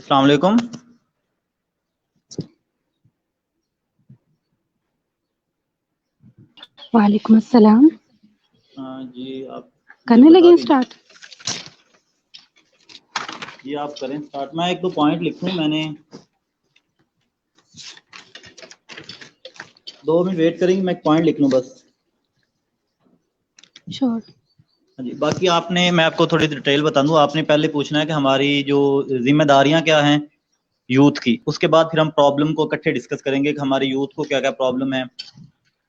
السلام علیکم. وعلیکم السلام. جی آپ کرنے لگے اسٹارٹ؟ جی آپ کریں اسٹارٹ. میں ایک دو پوائنٹ لکھوں. میں نے 2 منٹ ویٹ کریں گے, میں ایک پوائنٹ لکھ لوں بس. شور. جی باقی آپ نے, میں آپ کو تھوڑی ڈیٹیل بتا دوں. آپ نے پہلے پوچھنا ہے کہ ہماری جو ذمہ داریاں کیا ہیں یوتھ کی. اس کے بعد پھر ہم پرابلم کو اکٹھے ڈسکس کریں گے کہ ہماری یوتھ کو کیا کیا پرابلم ہے.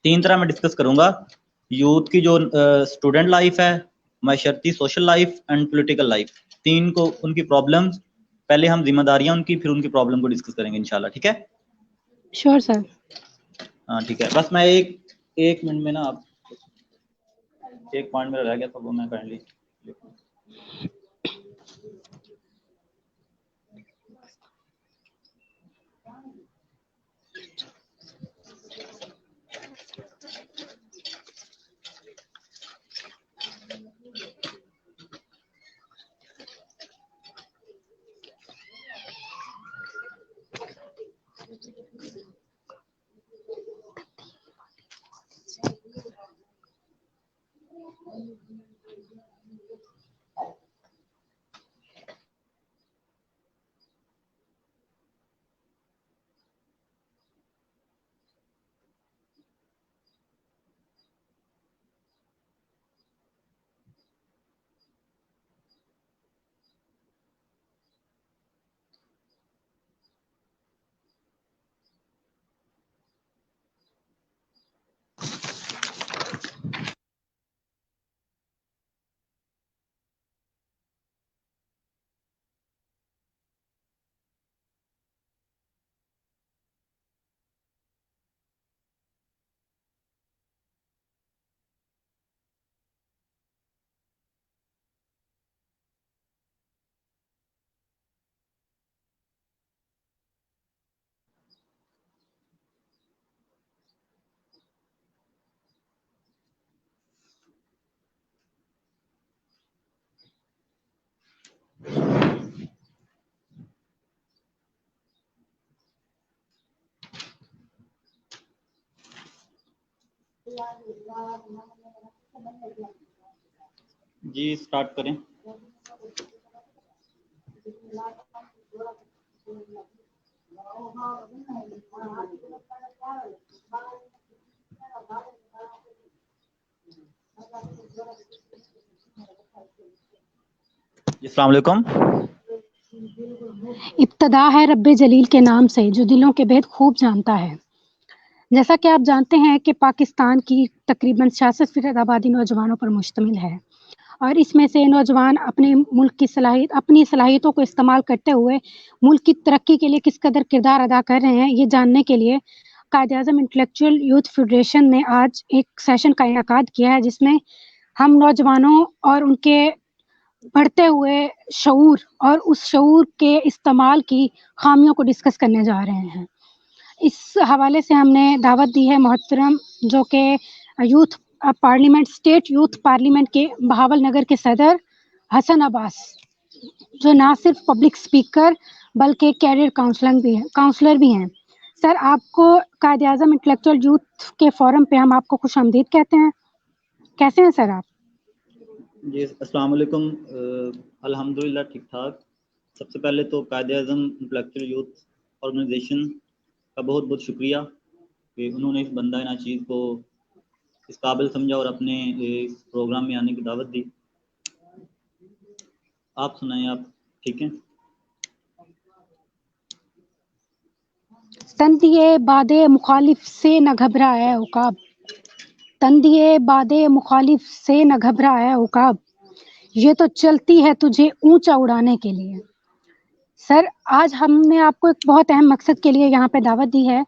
3 طرح میں ڈسکس کروں گا. یوتھ کی جو اسٹوڈنٹ لائف ہے, معاشرتی social life and political life, 3 کو ان کی پرابلمز, پہلے ہم ذمہ داریاں ان کی, پھر ان کی پرابلم کو ڈسکس کریں گے انشاءاللہ. ٹھیک ہے؟ شور سر. ہاں ٹھیک ہے. بس میں ایک منٹ میں نا, آپ ایک پوائنٹ میرا رہ گیا تھا وہ میں کائنڈلی لکھوں. جی اسٹارٹ کریں. السلام علیکم. ابتدا ہے رب جلیل کے نام سے جو دلوں کے بھید خوب جانتا ہے. جیسا کہ آپ جانتے ہیں کہ پاکستان کی تقریباً 66% آبادی نوجوانوں پر مشتمل ہے, اور اس میں سے نوجوان اپنے ملک کی اپنی صلاحیتوں کو استعمال کرتے ہوئے ملک کی ترقی کے لیے کس قدر کردار ادا کر رہے ہیں, یہ جاننے کے لیے Quaid Azam intellectual youth federation نے آج ایک سیشن کا انعقاد کیا ہے, جس میں ہم نوجوانوں اور ان کے بڑھتے ہوئے شعور اور اس شعور کے استعمال کی خامیوں کو ڈسکس کرنے جا رہے ہیں. اس حوالے سے ہم نے دعوت دی ہے محترم جو کہ youth parliament, state youth parliament کے بہاول نگر کے صدر حسن عباس, جو نہ صرف پبلک اسپیکر بلکہ کیریئر کاؤنسلر بھی ہیں. سر, آپ کو قائد اعظم انٹلیکچوئل یوتھ کے فورم پہ ہم آپ کو خوش آمدید کہتے ہیں. کیسے ہیں سر آپ؟ جی السلام علیکم. الحمدللہ ٹھیک ٹھاک. سب سے پہلے تو Quaid Azam intellectual youth organization کا بہت بہت شکریہ کہ انہوں نے اس بندہ ناچیز کو اس قابل سمجھا اور اپنے اس پروگرام میں آنے کی دعوت دی. آپ سنائیں, آپ ٹھیک ہیں؟ تندیے بادے مخالف سے نہ گھبرا ہے عقاب, تندیے بادے مخالف سے نہ گھبرا ہے عقاب, یہ تو چلتی ہے تجھے اونچا اڑانے کے لیے. سر, آج ہم نے آپ کو ایک بہت اہم مقصد کے لیے یہاں پہ دعوت دی ہے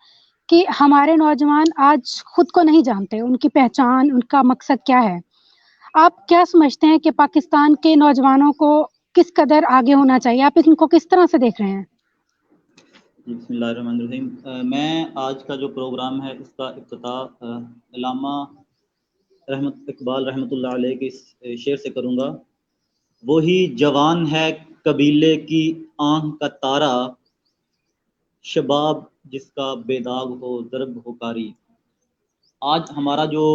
کہ ہمارے نوجوان آج خود کو نہیں جانتے, ان کی پہچان, ان کا مقصد کیا ہے. آپ کیا سمجھتے ہیں کہ پاکستان کے نوجوانوں کو کس قدر آگے ہونا چاہیے؟ آپ ان کو کس طرح سے دیکھ رہے ہیں؟ بسم اللہ الرحمن الرحیم. میں آج کا جو پروگرام ہے اس کا افتتاح علامہ اقبال رحمۃ اللہ علیہ کے شعر سے کروں گا. وہی جوان ہے قبیلے کی آنکھ کا تارا، شباب جس کا بے داغ ہو ضرب ہو کاری۔ آج ہمارا جو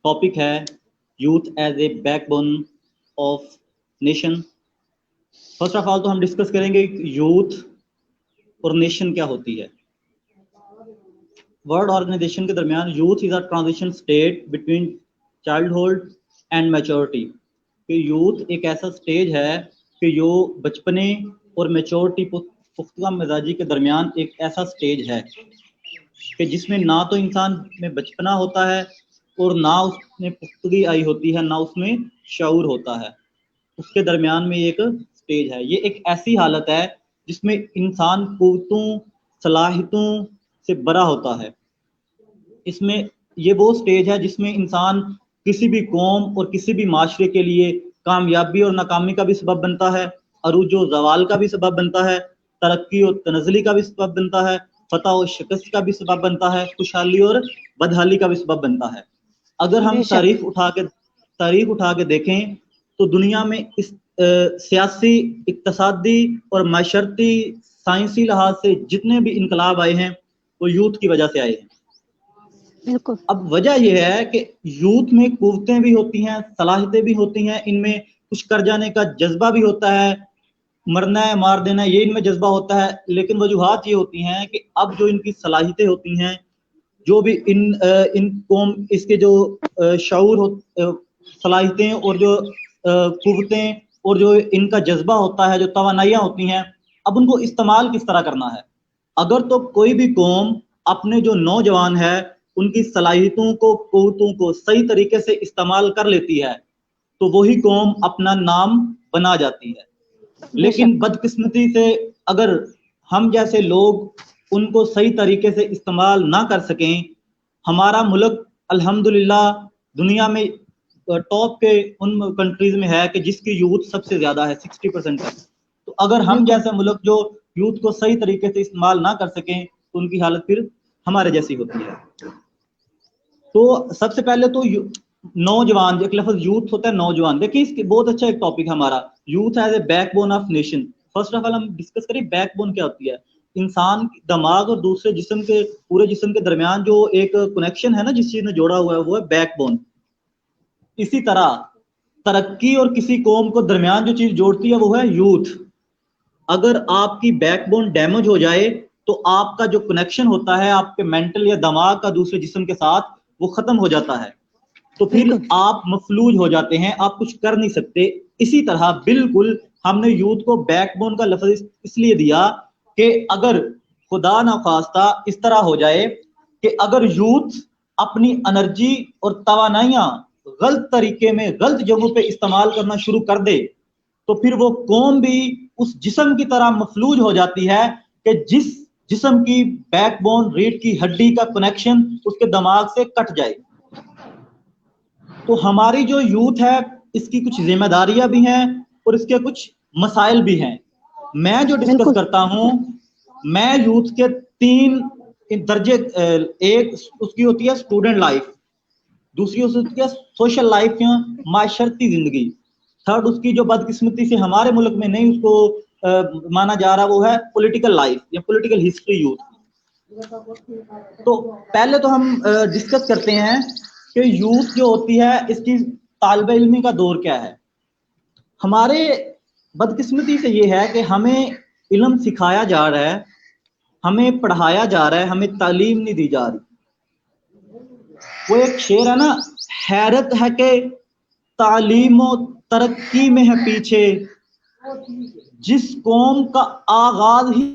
ٹاپک ہے youth as a back bone of nation. First of all تو ہم ڈسکس کریں گے یوتھ اور نیشن کیا ہوتی ہے۔ ورلڈ آرگنائزیشن کے درمیان youth is a transition state between childhood and maturity, کہ یوتھ ایک ایسا سٹیج ہے کہ جو بچپنے اور میچورٹی پختہ مزاجی کے درمیان ایک ایسا سٹیج ہے کہ جس میں نہ تو انسان میں بچپنا ہوتا ہے اور نہ اس میں پختگی آئی ہوتی ہے، نہ اس میں شعور ہوتا ہے، اس کے درمیان میں ایک سٹیج ہے۔ یہ ایک ایسی حالت ہے جس میں انسان قوتوں صلاحیتوں سے بڑا ہوتا ہے۔ اس میں یہ وہ سٹیج ہے جس میں انسان کسی بھی قوم اور کسی بھی معاشرے کے لیے کامیابی اور ناکامی کا بھی سبب بنتا ہے، عروج و زوال کا بھی سبب بنتا ہے، ترقی اور تنزلی کا بھی سبب بنتا ہے، فتح و شکست کا بھی سبب بنتا ہے، خوشحالی اور بدحالی کا بھی سبب بنتا ہے۔ اگر ہم تاریخ اٹھا کے دیکھیں تو دنیا میں اس سیاسی، اقتصادی اور معاشرتی سائنسی لحاظ سے جتنے بھی انقلاب آئے ہیں وہ یوتھ کی وجہ سے آئے ہیں۔ بالکل۔ اب وجہ یہ ہے کہ یوتھ میں قوتیں بھی ہوتی ہیں، صلاحیتیں بھی ہوتی ہیں، ان میں کچھ کر جانے کا جذبہ بھی ہوتا ہے، مرنا ہے مار دینا یہ ان میں جذبہ ہوتا ہے، لیکن وجوہات یہ ہوتی ہیں کہ اب جو ان کی صلاحیتیں ہوتی ہیں، جو بھی ان قوم اس کے جو شعور صلاحیتیں اور جو قوتیں اور جو ان کا جذبہ ہوتا ہے، جو توانائیاں ہوتی ہیں، اب ان کو استعمال کس طرح کرنا ہے۔ اگر تو کوئی بھی قوم اپنے جو نوجوان ہے ان کی صلاحیتوں کو قوتوں کو صحیح طریقے سے استعمال کر لیتی ہے تو وہی قوم اپنا نام بنا جاتی ہے۔ لیکن بدقسمتی سے اگر ہم جیسے لوگ ان کو صحیح طریقے سے استعمال نہ کر سکیں، ہمارا ملک الحمدللہ دنیا میں ٹاپ کے ان کنٹریز میں ہے کہ جس کی یوتھ سب سے زیادہ ہے، 60% ہے۔ تو اگر ہم جیسا ملک جو یوتھ کو صحیح طریقے سے استعمال نہ کر سکیں تو ان کی حالت پھر ہمارے جیسی ہوتی ہے۔ تو سب سے پہلے تو نوجوان، ایک لفظ یوتھ ہوتا ہے نوجوان، دیکھیں اس کے بہت اچھا ایک ٹاپک ہے ہمارا youth as a back bone of nation. First of all ہم ڈسکس کریں بیک بون کیا ہوتی ہے۔ انسان دماغ اور دوسرے جسم کے پورے جسم کے درمیان جو ایک کنیکشن ہے نا، جس چیز نے جوڑا ہوا ہے وہ ہے بیک بون۔ اسی طرح ترقی اور کسی قوم کو درمیان جو چیز جوڑتی ہے وہ ہے یوتھ۔ اگر آپ کی بیک بون ڈیمیج ہو جائے تو آپ کا جو کنیکشن ہوتا ہے آپ کے مینٹل یا دماغ کا دوسرے جسم کے ساتھ وہ ختم ہو جاتا ہے، تو پھر آپ مفلوج ہو جاتے ہیں، آپ کچھ کر نہیں سکتے۔ اسی طرح بالکل ہم نے یوتھ کو بیک بون کا لفظ اس لیے دیا کہ اگر خدا نخواستہ اس طرح ہو جائے کہ اگر یوتھ اپنی انرجی اور توانائیاں غلط طریقے میں غلط جگہوں پہ استعمال کرنا شروع کر دے تو پھر وہ قوم بھی اس جسم کی طرح مفلوج ہو جاتی ہے کہ جس جسم کی بیک بون ریڑھ کی ہڈی کا کنیکشن اس کے دماغ سے کٹ جائے۔ تو ہماری جو یوتھ ہے اس کی کچھ ذمہ داریاں بھی ہیں اور اس کے کچھ مسائل بھی ہیں۔ میں جو ڈسکس کرتا ہوں، میں یوتھ کے 3 درجے، ایک اس کی ہوتی ہے اسٹوڈنٹ لائف، دوسری اس کی ہے سوشل لائف یا معاشرتی زندگی، تھرڈ اس کی جو بدقسمتی سے ہمارے ملک میں نہیں اس کو مانا جا رہا وہ ہے پولیٹیکل لائف یا پولیٹیکل ہسٹری یوتھ۔ تو پہلے تو ہم ڈسکس کرتے ہیں کہ یوتھ جو ہوتی ہے اس کی طالب علمی کا دور کیا ہے۔ ہمارے بدقسمتی سے یہ ہے کہ ہمیں علم سکھایا جا رہا ہے، ہمیں پڑھایا جا رہا ہے، ہمیں تعلیم نہیں دی جا رہی۔ وہ ایک شعر ہے نا، حیرت ہے کہ تعلیم و ترقی میں ہے پیچھے، جس قوم کا آغاز ہی،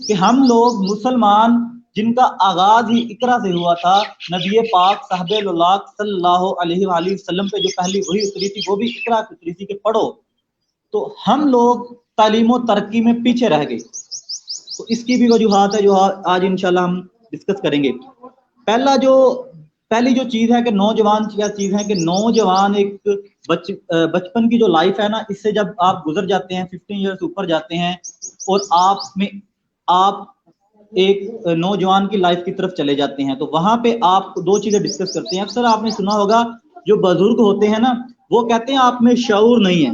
کہ ہم لوگ مسلمان جن کا آغاز ہی اقرا سے ہوا تھا، نبی پاک صاحب اللہ صلی اللہ علیہ وآلہ وسلم پہ جو پہلی وحی اتری تھی وہ بھی اقرا سے اتری تھی کہ پڑھو، تو ہم لوگ تعلیم و ترقی میں پیچھے رہ گئے۔ تو اس کی بھی وجوہات ہے جو آج انشاءاللہ ہم ڈسکس کریں گے۔ پہلی جو چیز ہے کہ نوجوان کیا چیز ہے کہ نوجوان ایک بچپن کی جو لائف ہے نا، اس سے جب آپ گزر جاتے ہیں 15 ایئرس اوپر جاتے ہیں اور آپ ایک نوجوان کی لائف کی طرف چلے جاتے ہیں تو وہاں پہ آپ 2 چیزیں ڈسکس کرتے ہیں۔ اکثر آپ نے سنا ہوگا جو بزرگ ہوتے ہیں نا وہ کہتے ہیں آپ میں شعور نہیں ہے،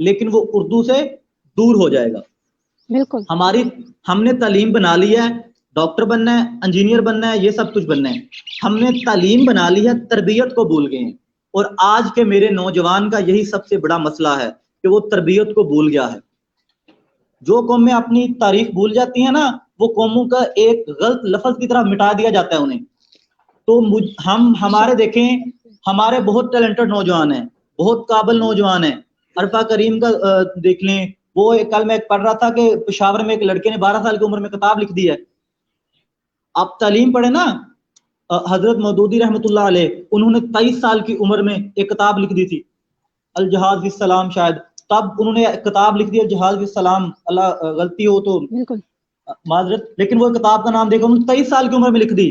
لیکن وہ اردو سے دور ہو جائے گا. بالکل. ہم نے تعلیم بنا لی ہے, ڈاکٹر بننا ہے, انجینئر بننا ہے, یہ سب کچھ بننا ہے. ہم نے تعلیم بنا لی ہے, تربیت کو بھول گئے ہیں. اور آج کے میرے نوجوان کا یہی سب سے بڑا مسئلہ ہے کہ وہ تربیت کو بھول گیا ہے. جو قومیں اپنی تاریخ بھول جاتی ہیں نا, وہ قوموں کا ایک غلط لفظ کی طرح مٹا دیا جاتا ہے انہیں. تو ہمارے دیکھیں, ہمارے بہت ٹیلنٹڈ نوجوان ہیں, بہت قابل نوجوان ہیں. عرفہ کریم کا دیکھ لیں, وہ کل میں پڑھ رہا تھا کہ پشاور میں ایک لڑکے نے 12 سال کی عمر میں کتاب لکھ دی ہے. آپ تعلیم پڑھے نا, حضرت مودودی رحمۃ اللہ علیہ, انہوں نے 23 سال کی عمر میں ایک کتاب لکھ دی تھی, الجہاد فی السلام شاید, تب انہوں نے کتاب لکھ دی الجہاد فی السلام, اللہ غلطی ہو تو معذرت, لیکن وہ کتاب کا نام دیکھو, انہوں نے 23 سال کی عمر میں لکھ دی.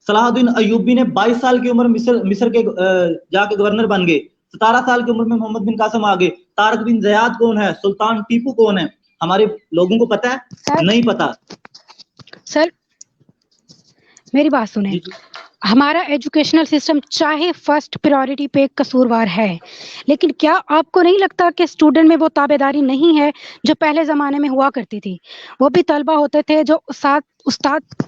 صلاح الدین ایوبی نے 22 سال کی عمر مصر کے جا کے گورنر بن گئے. 17 سال کی عمر میں محمد بن قاسم آ گئے. طارق بن زیاد کون ہے, سلطان ٹیپو کون ہے, ہمارے لوگوں کو پتا ہے؟ نہیں پتا. سر میری بات سنیں, ہمارا ایجوکیشنل سسٹم چاہے فرسٹ پریورٹی پہ قصوروار ہے, لیکن کیا آپ کو نہیں لگتا کہ اسٹوڈنٹ میں وہ تابعداری نہیں ہے جو پہلے زمانے میں ہوا کرتی تھی؟ وہ بھی طلبہ ہوتے تھے جو استاد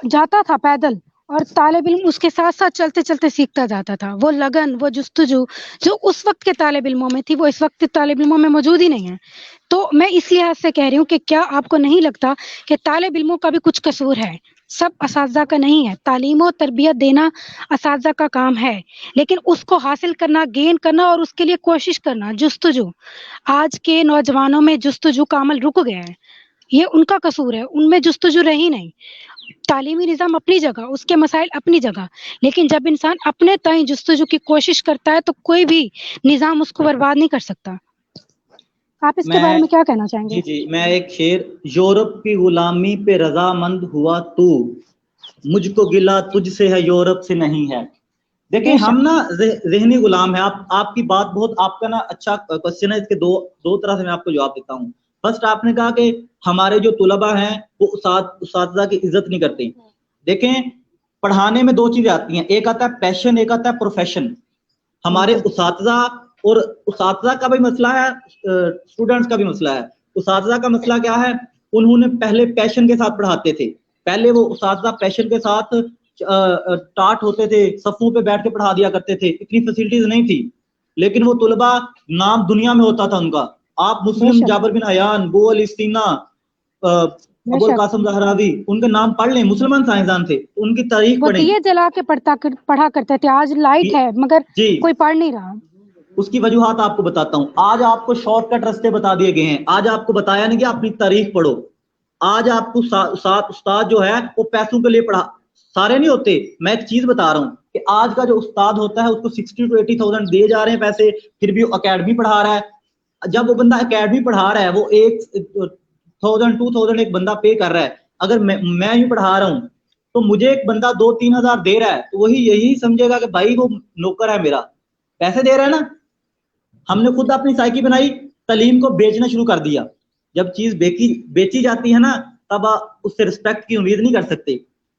جاتا تھا پیدل, اور طالب علم اس کے ساتھ ساتھ چلتے چلتے سیکھتا جاتا تھا. وہ لگن, وہ جستجو جو اس وقت کے طالب علموں میں تھی, وہ اس وقت کے طالب علموں میں موجود ہی نہیں ہے. تو میں اس لحاظ سے کہہ رہی ہوں کہ کیا آپ کو نہیں لگتا کہ طالب علموں کا بھی کچھ قصور ہے, سب اساتذہ کا نہیں ہے. تعلیم و تربیت دینا اساتذہ کا کام ہے, لیکن اس کو حاصل کرنا, گین کرنا اور اس کے لیے کوشش کرنا, جستجو, آج کے نوجوانوں میں جستجو کا عمل رک گیا ہے. یہ ان کا قصور ہے, ان میں جستجو رہی نہیں. تعلیمی نظام اپنی جگہ, اس کے مسائل اپنی جگہ, لیکن جب انسان اپنے تئیں جستجو کی کوشش کرتا ہے تو کوئی بھی نظام اس کو برباد نہیں کر سکتا. آپ اس کے بارے میں کیا کہنا چاہیں گے؟ جی, میں ایک شعر, یورپ کی غلامی پہ رضامند ہوا تو, مجھ کو گلا تجھ سے ہے یورپ سے نہیں ہے. دیکھیں ہم نا ذہنی غلام ہیں. آپ کی بات بہت, آپ کا نا اچھا کوشچن ہے, اس کے دو طرح سے میں آپ کو جواب دیتا ہوں. فرسٹ آپ نے کہا کہ ہمارے جو طلباء ہیں وہ اساتذہ کی عزت نہیں کرتے. دیکھیں پڑھانے میں دو چیزیں آتی ہیں, ایک آتا ہے پیشن, ایک آتا ہے پروفیشن. ہمارے اساتذہ, اور اساتذہ کا بھی مسئلہ ہے, اسٹوڈنٹس کا بھی مسئلہ ہے. اساتذہ کا مسئلہ کیا ہے, انہوں نے پہلے پیشن کے ساتھ پڑھاتے تھے. پہلے وہ اساتذہ پیشن کے ساتھ ٹاٹ ہوتے تھے, صفوں پہ بیٹھ کے پڑھا دیا کرتے تھے, اتنی فیسلٹیز نہیں تھی. لیکن وہ طلباء نام دنیا میں ہوتا تھا ان کا. آپ مسلم جابر بن عیان, بو علی سینا, ابو القاسم زہراوی, ان کے نام پڑھ لیں, مسلمان سائنسدان تھے, ان کی تاریخ پڑھیں. وہ دیے جلا کے پڑھا کرتے تھے, آج لائٹ ہے مگر کوئی پڑھ نہیں رہا. اس کی وجوہات آپ کو بتاتا ہوں. آج آپ کو شارٹ کٹ رستے بتا دیے گئے ہیں, آج آپ کو بتایا نہیں کہ اپنی تاریخ پڑھو. آج آپ کو استاد جو ہے وہ پیسوں کے لیے پڑھا, سارے نہیں ہوتے. میں ایک چیز بتا رہا ہوں کہ آج کا جو استاد ہوتا ہے اس کو 60,000 to 80,000 دیے جا رہے ہیں پیسے, پھر بھی وہ اکیڈمی پڑھا رہا ہے. جب وہ بندہ اکیڈمی پڑھا رہا ہے, وہ 1,000 2,000 ایک بندہ پے کر رہا ہے. اگر میں ہی پڑھا رہا ہوں تو مجھے ایک بندہ 2-3 ہزار دے رہا ہے, تو وہی یہی سمجھے گا کہ بھائی وہ نوکر ہے میرا, پیسے دے رہا ہے نا. ہم نے خود اپنی سائیکی بنائی, تعلیم کو بیچنا شروع کر دیا. جب چیز بیچی جاتی ہے نا, تب اس سے رسپیکٹ کی امید نہیں کر سکتے.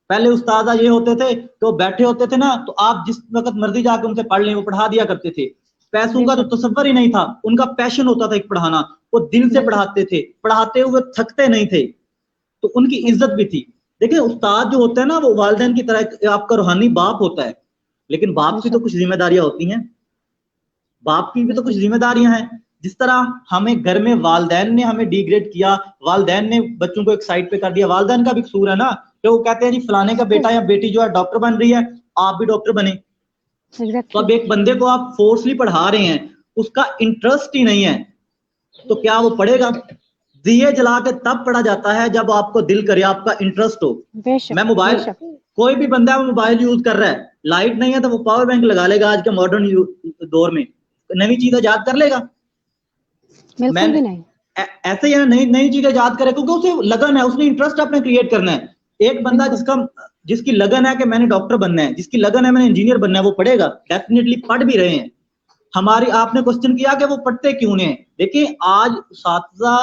پہلے استاد یہ ہوتے تھے کہ وہ بیٹھے ہوتے تھے نا, تو آپ جس وقت مرضی جا کے ان سے پڑھ لیں, وہ پڑھا دیا کرتے تھے. پیسوں کا تو تصور ہی نہیں تھا, ان کا پیشن ہوتا تھا ایک پڑھانا, وہ دل سے پڑھاتے تھے, پڑھاتے ہوئے تھکتے نہیں تھے, تو ان کی عزت بھی تھی. دیکھیں استاد جو ہوتا ہے نا, وہ والدین کی طرح آپ کا روحانی باپ ہوتا ہے, لیکن باپ کی تو کچھ ذمہ داریاں ہوتی ہیں. باپ کی بھی تو کچھ ذمہ داریاں ہیں. جس طرح ہمیں گھر میں والدین نے ہمیں ڈی گریڈ کیا, والدین نے بچوں کو ایک سائڈ پہ کر دیا, والدین کا بھی قصور ہے نا, کہ وہ کہتے ہیں جی فلانے کا بیٹا یا بیٹی جو ہے ڈاکٹر بن رہی ہے, آپ بھی ڈاکٹر بنے. تو اب ایک بندے کو آپ فورسلی پڑھا رہے ہیں, اس کا انٹرسٹ ہی نہیں ہے, تو کیا وہ پڑھے گا؟ دیے جلا کے تب پڑھا جاتا ہے جب آپ کو دل کرے, آپ کا انٹرسٹ ہو. میں موبائل, کوئی بھی بندہ موبائل یوز کر رہا ہے, لائٹ نہیں ہے تو وہ پاور بینک لگا لے گا. آج کے ماڈرن دور میں نئی چیز ایجاد کر لے گا. بالکل بھی نہیں. ایسے ہی نئی چیز ایجاد کرے, کیونکہ اسے لگن ہے, اس نے انٹرسٹ اپنے کریٹ کرنا ہے. ایک بندہ جس کی لگن ہے کہ میں نے ڈاکٹر بننا ہے, جس کی لگن ہے میں نے انجینئر بننا ہے, وہ پڑھے گا. ڈیفینیٹلی پڑھ بھی رہے ہیں. ہماری, آپ نے کوسچن کیا کہ وہ پڑھتے کیوں نہیں. دیکھیں آج اساتذہ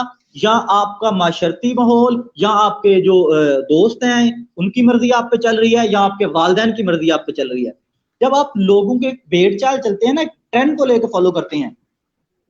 یا آپ کا معاشرتی ماحول یا آپ کے جو دوست ہیں ان کی مرضی آپ پہ چل رہی ہے, یا آپ کے والدین کی مرضی آپ پہ چل رہی ہے. جب آپ لوگوں کے بھیڑ چال چلتے ہیں نا, ٹرینڈ کو لے کے فالو کرتے ہیں,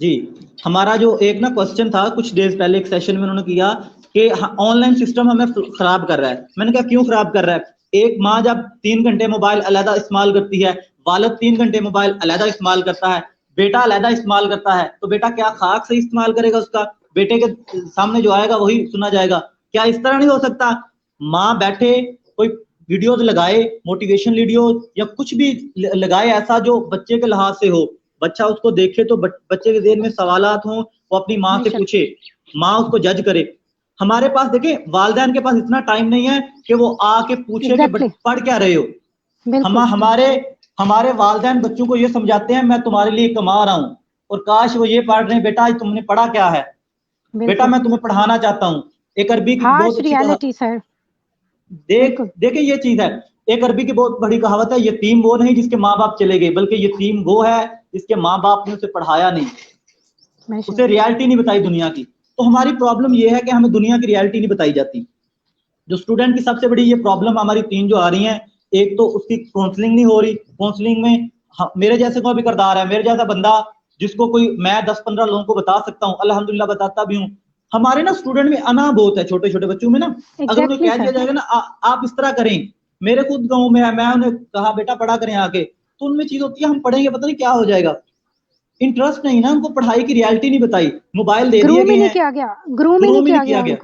جی ہمارا جو ایک نا کوشچن تھا کچھ ڈیز پہلے ایک سیشن میں انہوں نے کیا کہ آن لائن سسٹم ہمیں خراب کر رہا ہے. میں نے کہا کیوں خراب کر رہا ہے؟ ایک ماں جب 3 گھنٹے موبائل علیحدہ استعمال کرتی ہے, والد 3 گھنٹے موبائل علیحدہ استعمال کرتا ہے, بیٹا علیحدہ استعمال کرتا ہے, تو بیٹا کیا خاک سے استعمال کرے گا؟ اس کا بیٹے کے سامنے جو آئے گا وہی سنا جائے گا. کیا اس طرح نہیں ہو سکتا؟ ماں بیٹھے کوئی ویڈیوز لگائے, موٹیویشن ویڈیو یا کچھ بھی لگائے ایسا جو بچے کے لحاظ سے ہو, بچہ اس کو دیکھے تو بچے کے ذہن میں سوالات ہوں, وہ اپنی ماں سے پوچھے, ماں اس کو جج کرے. ہمارے پاس دیکھیں والدین کے پاس اتنا ٹائم نہیں ہے کہ وہ آ کے پوچھے کہ پڑھ کیا رہے ہو. ہمارے والدین بچوں کو یہ سمجھاتے ہیں میں تمہارے لیے کما رہا ہوں, اور کاش وہ یہ پڑھ رہے ہیں بیٹا تم نے پڑھا کیا ہے, بیٹا میں تمہیں پڑھانا چاہتا ہوں. ایک عربی کی بہت اچھی دیکھیں یہ چیز ہے, ایک عربی کی بہت بڑی کہاوت ہے, یتیم وہ نہیں جس کے ماں باپ چلے گئے, بلکہ یتیم وہ ہے جس کے ماں باپ نے اسے پڑھایا نہیں, اسے ریالٹی نہیں بتائی دنیا کی. تو ہماری پرابلم یہ ہے کہ ہمیں دنیا کی ریالٹی نہیں بتائی جاتی. جو اسٹوڈنٹ کی سب سے بڑی یہ پرابلم ہماری 3 جو آ رہی ہیں, ایک تو اس کی کاؤنسلنگ نہیں ہو رہی. کاؤنسلنگ میں میرے جیسے کوئی بھی کردار ہے, میرے جیسا بندہ جس کو کوئی میں 10-15 لوگوں کو بتا سکتا ہوں, الحمدللہ بتاتا بھی ہوں. ہمارے نا اسٹوڈنٹ میں انا بہت ہے, چھوٹے چھوٹے بچوں میں نا, اگر انہیں کہہ دیا جائے گا نا آپ اس طرح کریں, میرے خود گاؤں میں ہے, میں انہیں کہا بیٹا پڑھا کریں آ کے, تو ان میں چیز ہوتی ہے ہم پڑھیں گے پتہ نہیں کیا ہو جائے گا. انٹرسٹ نہیں نا, ان کو پڑھائی کی ریالٹی نہیں بتائی, موبائل دے دیے گئے ہیں, گروم ہی نہیں کیا گیا.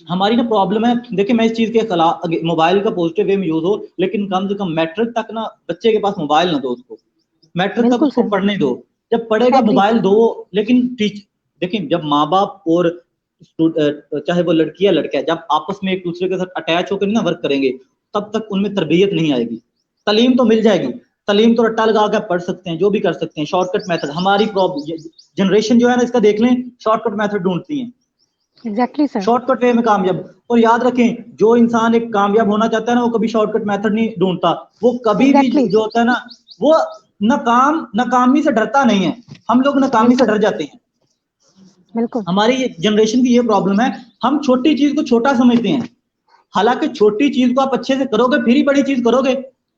ہماری نا پرابلم ہے. دیکھیں میں اس چیز کے خلاف, موبائل کا پوزیٹیو وے میں یوز ہو, لیکن کم سے کم میٹرک تک نا بچے کے پاس موبائل نہ دو, اس کو میٹرک تک اس کو پڑھنے دو. جب پڑھے گا موبائل دو, لیکن دیکھیں جب ماں باپ اور چاہے وہ لڑکی یا لڑکا ہے, جب آپس میں ایک دوسرے کے ساتھ اٹیچ ہو کر نا ورک کریں گے, تب تک ان میں تربیت نہیں آئے گی. تعلیم تو مل جائے گی, تعلیم تو رٹا لگا کے پڑھ سکتے ہیں, جو بھی کر سکتے ہیں, شارٹ کٹ میتھڈ. ہماری جنریشن جو ہے نا اس کا دیکھ لیں, شارٹ کٹ میتھڈ ڈھونڈتی ہیں, شارٹ کٹ وے میں کامیاب. اور یاد رکھیں جو انسان ایک کامیاب ہونا چاہتا ہے نا, وہ کبھی شارٹ کٹ میتھڈ نہیں ڈھونڈتا, وہ کبھی بھی جو ہوتا ہے نا وہ ناکامی سے ڈرتا نہیں ہے. ہم لوگ ناکامی سے ڈر جاتے ہیں. ہماری جنریشن کی یہ پرابلم ہے, ہم چھوٹی چیز کو چھوٹا سمجھتے ہیں, حالانکہ چھوٹی چیز کو آپ اچھے سے کرو گے پھر ہی بڑی چیز کرو گے.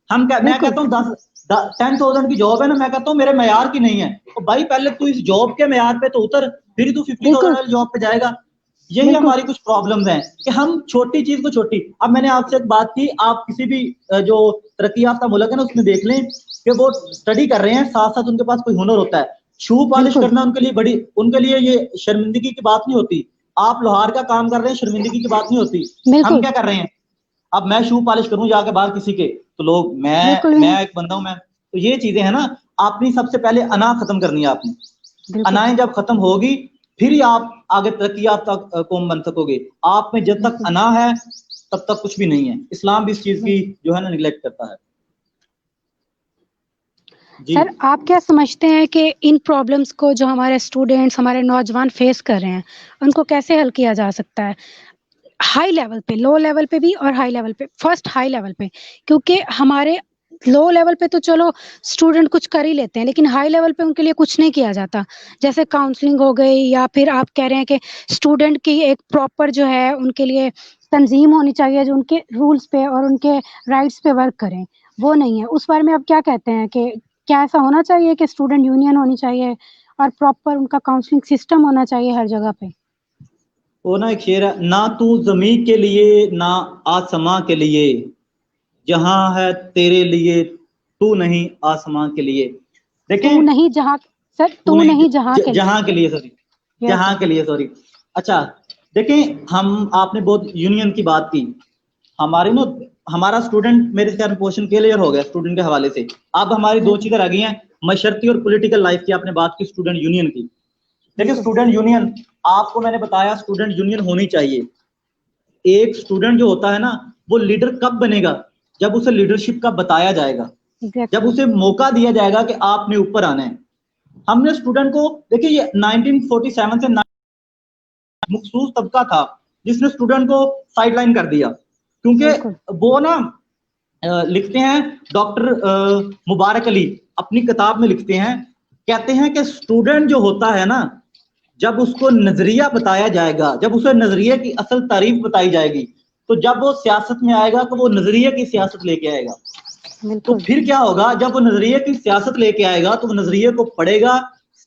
میں کہتا ہوں 10,000 کی جاب ہے نا, میں کہتا ہوں میرے معیار کی نہیں ہے. تو بھائی پہلے تو اس جاب کے معیار پہ تو اتر, پھر تو 50,000 والی جاب پہ جائے گا. یہی ہماری کچھ پرابلمز ہیں کہ ہم چھوٹی چیز کو چھوٹی. اب میں نے آپ سے ایک بات کی, آپ کسی بھی جو ترقی یافتہ ملک ہے نا اس میں دیکھ لیں کہ وہ اسٹڈی کر رہے ہیں, ساتھ ساتھ ان کے پاس کوئی ہنر ہوتا ہے. شو پالش کرنا ان کے لیے یہ شرمندگی کی بات نہیں ہوتی. آپ لوہار کا کام کر رہے ہیں, شرمندگی کی بات نہیں ہوتی. ہم کیا کر رہے ہیں, اب میں شو پالش کروں جا کے باہر کسی کے, تو لوگ میں ایک بندہ ہوں میں. تو یہ چیزیں ہیں نا, آپ نے سب سے پہلے انا ختم کرنی ہے. آپ نے انائیں جب ختم ہوگی پھر ہی آپ آگے ترقی یافتہ قوم بن سکو گے. آپ میں جب تک انا ہے تب تک کچھ بھی نہیں ہے. اسلام بھی اس چیز کی جو ہے نا نیگلیکٹ کرتا ہے. سر آپ کیا سمجھتے ہیں کہ ان پرابلمس کو جو ہمارے اسٹوڈینٹس, ہمارے نوجوان فیس کر رہے ہیں, ان کو کیسے حل کیا جا سکتا ہے؟ ہائی لیول پہ, لو لیول پہ بھی اور ہائی لیول پہ. فرسٹ ہائی لیول پہ, کیونکہ ہمارے لو لیول پہ تو چلو اسٹوڈنٹ کچھ کر ہی لیتے ہیں, لیکن ہائی لیول پہ ان کے لیے کچھ نہیں کیا جاتا. جیسے کاؤنسلنگ ہو گئی, یا پھر آپ کہہ رہے ہیں کہ اسٹوڈنٹ کی ایک پراپر جو ہے ان کے لیے تنظیم ہونی چاہیے جو ان کے رولز پہ اور ان کے رائٹس پہ ورک کریں, وہ نہیں ہے. اس بارے میں آپ کیا کہتے ہیں کہ کیا ایسا ہونا چاہیے کہ اسٹوڈنٹ یونین ہونی چاہیے اور پراپر ان کا کاؤنسلنگ سسٹم ہونا چاہیے ہر جگہ پہ؟ وہ نا ایک شعر ہے, نہ تو زمین کے لیے نہ آسماں کے لیے, جہاں ہے تیرے لیے تو نہیں آسماں کے لیے. دیکھیں تو نہیں جہاں, سر تو نہیں جہاں کے لیے, سوری جہاں کے لیے, سوری. اچھا دیکھیں آپ نے بہت یونین کی بات کی. ہمارا اسٹوڈنٹ میرے خیال میں پورشن کلیئر ہو گیا اسٹوڈنٹ کے حوالے سے. اب ہماری 2 چیزیں رہ گئی ہیں, معاشرتی اور پولیٹیکل لائف کی. آپ نے بات کی اسٹوڈنٹ یونین کی. دیکھیں اسٹوڈنٹ یونین, آپ کو میں نے بتایا اسٹوڈنٹ یونین ہونی چاہیے. ایک اسٹوڈنٹ جو ہوتا ہے نا وہ لیڈر کب بنے گا, جب اسے لیڈرشپ کا بتایا جائے گا, جب اسے موقع دیا جائے گا کہ آپ نے اوپر آنا ہے. ہم نے اسٹوڈنٹ کو دیکھیں, یہ 1947 سے مخصوص طبقہ تھا جس نے اسٹوڈنٹ کو سائڈ لائن کر دیا, کیونکہ وہ نا لکھتے ہیں ڈاکٹر مبارک علی اپنی کتاب میں لکھتے ہیں, کہتے ہیں کہ اسٹوڈنٹ جو ہوتا ہے نا, جب اس کو نظریہ بتایا جائے گا, جب اسے نظریے کی اصل تعریف بتائی جائے گی, تو جب وہ سیاست میں آئے گا تو وہ نظریے کی سیاست لے کے آئے گا. تو پھر کیا ہوگا, جب وہ نظریے کی سیاست لے کے آئے گا تو وہ نظریے کو پڑھے گا,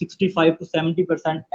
65 to 70%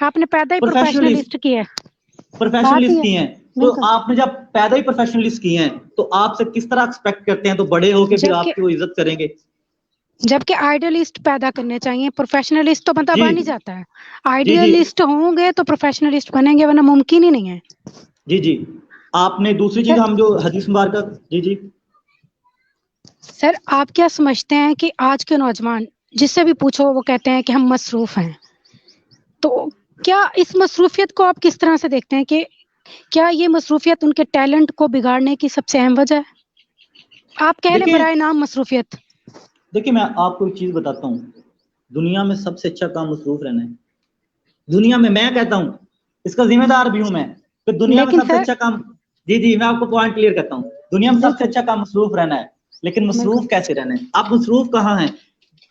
آپ نے پیدا ہی پروفیشنلسٹ کیا ہے. پروفیشنلسٹ کی ہیں تو آپ نے جب پیدا ہی پروفیشنلسٹ کی ہیں تو آپ سے کس طرح ایکسپیکٹ کرتے ہیں تو بڑے ہو کے پھر آپ کی وہ عزت کریں گے. جبکہ آئیڈیلسٹ پیدا کرنے چاہیے, پروفیشنلسٹ تو بندہ بن ہی جاتا ہے. جی آئیڈیلسٹ ہوں گے تو پروفیشنلسٹ بنیں گے, ورنہ ممکن ہی نہیں ہے. جی جی آپ نے دوسری چیز ہم جو حدیث مبارکہ. جی جی سر, آپ کیا سمجھتے ہیں کہ آج کے نوجوان جس سے بھی پوچھو وہ کہتے ہیں کہ ہم مصروف ہیں, تو کیا اس مصروفیت کو آپ کس طرح سے دیکھتے ہیں کہ کیا یہ مصروفیت ان کے ٹیلنٹ کو بگاڑنے کی سب سے اہم وجہ ہے؟ آپ کہہ لیں برائے نام مصروفیت. دیکھیں میں آپ کو ایک چیز بتاتا ہوں, دنیا میں سب سے اچھا کام مصروف رہنا ہے. دنیا میں کہتا ہوں, اس کا ذمہ دار بھی ہوں میں, کہ دنیا میں سب سے اچھا کام. جی میں آپ کو پوائنٹ کلیئر کرتا ہوں. دنیا میں سب سے اچھا کام مصروف رہنا ہے, لیکن مصروف کیسے رہنا ہے؟ آپ مصروف کہاں ہیں؟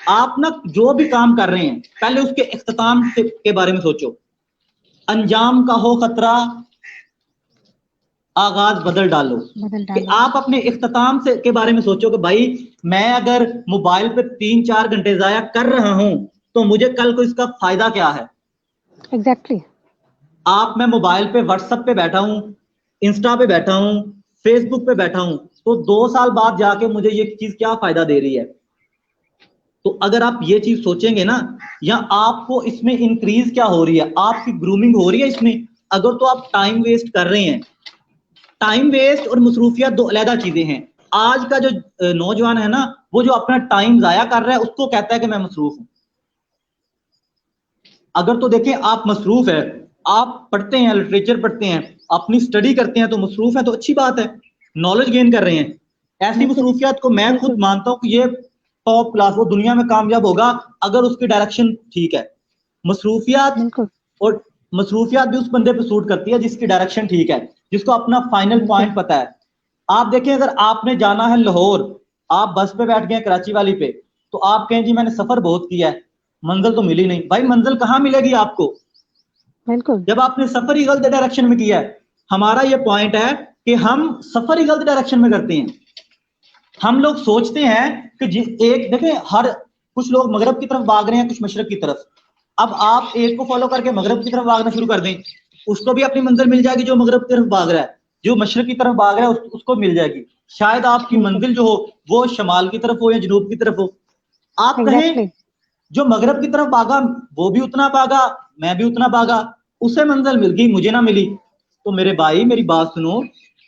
آپ نا جو بھی کام کر رہے ہیں پہلے اس کے اختتام کے بارے میں سوچو. انجام کا ہو خطرہ, آغاز بدل ڈالو. کہ آپ اپنے اختتام کے بارے میں سوچو کہ بھائی میں اگر موبائل پہ 3-4 گھنٹے ضائع کر رہا ہوں تو مجھے کل کو اس کا فائدہ کیا ہے؟ ایگزیکٹلی. آپ میں موبائل پہ واٹس ایپ پہ بیٹھا ہوں, انسٹا پہ بیٹھا ہوں, فیس بک پہ بیٹھا ہوں, تو 2 سال بعد جا کے مجھے یہ چیز کیا فائدہ دے رہی ہے؟ تو اگر آپ یہ چیز سوچیں گے نا, یا آپ کو اس میں انکریز کیا ہو رہی ہے, آپ کی گرومنگ ہو رہی ہے اس میں, اگر تو آپ ٹائم ویسٹ کر رہے ہیں. ٹائم ویسٹ اور مصروفیت دو علیحدہ چیزیں ہیں. آج کا جو نوجوان ہے نا, وہ جو اپنا ٹائم ضائع کر رہا ہے اس کو کہتا ہے کہ میں مصروف ہوں. اگر تو دیکھیں آپ مصروف ہے, آپ پڑھتے ہیں, لٹریچر پڑھتے ہیں, اپنی اسٹڈی کرتے ہیں تو مصروف ہے, تو اچھی بات ہے, نالج گین کر رہے ہیں. ایسی مصروفیات کو میں خود مانتا ہوں کہ یہ ٹاپ کلاس, وہ دنیا میں کامیاب ہوگا اگر اس کی ڈائریکشن ٹھیک ہے. مصروفیات بھی اس بندے پہ سوٹ کرتی ہے جس کی ڈائریکشن ٹھیک ہے, جس کو اپنا فائنل پوائنٹ پتا ہے. آپ دیکھیں اگر آپ نے جانا ہے لاہور, آپ بس پہ بیٹھ گئے کراچی والی پہ, تو آپ کہیں جی میں نے سفر بہت کیا ہے, منزل تو ملی نہیں. بھائی منزل کہاں ملے گی آپ کو جب آپ نے سفر ہی غلط ڈائریکشن میں کیا ہے. ہمارا یہ پوائنٹ ہے کہ ہم سفر ہی غلط ڈائریکشن میں کرتے ہیں. ہم لوگ سوچتے ہیں کہ ایک دیکھیں, کچھ لوگ مغرب کی طرف بھاگ رہے ہیں, کچھ مشرق کی طرف. اب آپ ایک کو فالو کر کے مغرب کی طرف بھاگنا شروع کر دیں, اس کو بھی اپنی منزل مل جائے گی. جو مغرب کی طرف بھاگ رہا ہے, جو مشرق کی طرف بھاگ رہا ہے, اس کو مل جائے گی. شاید آپ کی منزل جو ہو وہ شمال کی طرف ہو یا جنوب کی طرف ہو. آپ کہیں جو مغرب کی طرف بھاگا وہ بھی اتنا بھاگا, میں بھی اتنا بھاگا, اسے منزل مل گئی, مجھے نہ ملی. تو میرے بھائی میری بات سنو,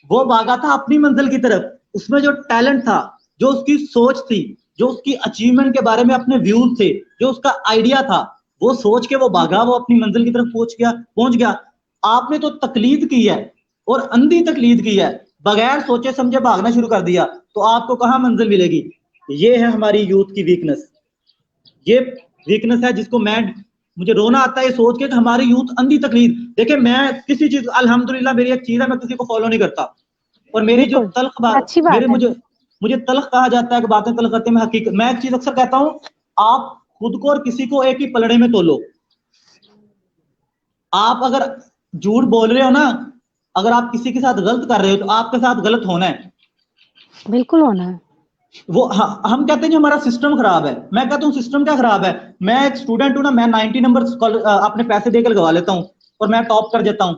وہ بھاگا تھا اپنی منزل کی طرف, اس میں جو ٹیلنٹ تھا, جو اس کی سوچ تھی, جو اس کی اچیومنٹ کے بارے میں اپنے ویوز تھے, جو اس کا آئیڈیا تھا, وہ سوچ کے وہ بھاگا, وہ اپنی منزل کی طرف پہنچ گیا. آپ نے تو تقلید کی ہے, اور اندھی تقلید کی ہے, بغیر سوچے سمجھے بھاگنا شروع کر دیا, تو آپ کو کہاں منزل ملے گی؟ یہ ہے ہماری یوتھ کی ویکنس. یہ ویکنس ہے جس کو مجھے رونا آتا ہے یہ سوچ کے کہ ہماری یوتھ اندھی تقلید. دیکھیں میں کسی چیز, الحمدللہ میری ایک چیز ہے, میں کسی کو فالو نہیں کرتا, اور میری جو تلخ بات, مجھے تلخ کہا جاتا ہے کہ باتیں تلخ کرتے ہیں. میں ایک چیز اکثر کہتا ہوں, آپ خود کو اور کسی کو ایک ہی پلڑے میں تولو. آپ اگر جھوٹ بول رہے ہو نا, اگر آپ کسی کے ساتھ غلط کر رہے ہو تو آپ کے ساتھ غلط ہونا ہے, بالکل ہونا ہے. وہ ہم کہتے ہیں کہ ہمارا سسٹم خراب ہے. میں کہتا ہوں سسٹم کیا خراب ہے؟ میں ایک اسٹوڈنٹ ہوں نا, میں 90 نمبر اپنے پیسے دے کر لگوا لیتا ہوں, اور میں ٹاپ کر جاتا ہوں.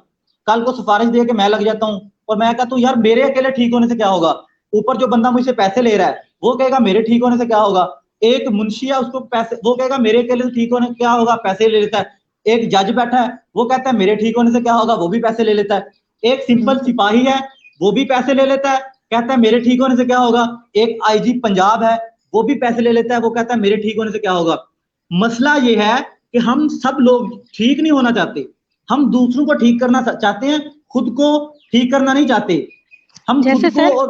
کل کو سفارش دے کے میں لگ جاتا ہوں, اور میں کہتا ہوں یار میرے اکیلے ٹھیک ہونے سے کیا ہوگا, اوپر جو بندہ مجھ سے پیسے لے رہا ہے وہ کہے گا میرے ٹھیک ہونے سے کیا ہوگا. ایک منشی ہے, اس کو پیسے, وہ کہے گا میرے اکیلے سے ٹھیک ہونے سے کیا ہوگا, پیسے لے لیتا ہے. ایک جج بیٹھا ہے, وہ کہتا ہے میرے ٹھیک ہونے سے کیا ہوگا, وہ بھی پیسے لے لیتا ہے. ایک سمپل سپاہی ہے, وہ بھی پیسے لے لیتا ہے, کہتا ہے میرے ٹھیک ہونے سے کیا ہوگا. ایک آئی جی پنجاب ہے, وہ بھی پیسے لے لیتا ہے, وہ کہتا ہے میرے ٹھیک ہونے سے کیا ہوگا. مسئلہ یہ ہے کہ ہم سب لوگ ٹھیک نہیں ہونا چاہتے, ہم دوسروں کو ٹھیک کرنا چاہتے ہیں, خود کو ٹھیک کرنا نہیں چاہتے. ہم خود کو,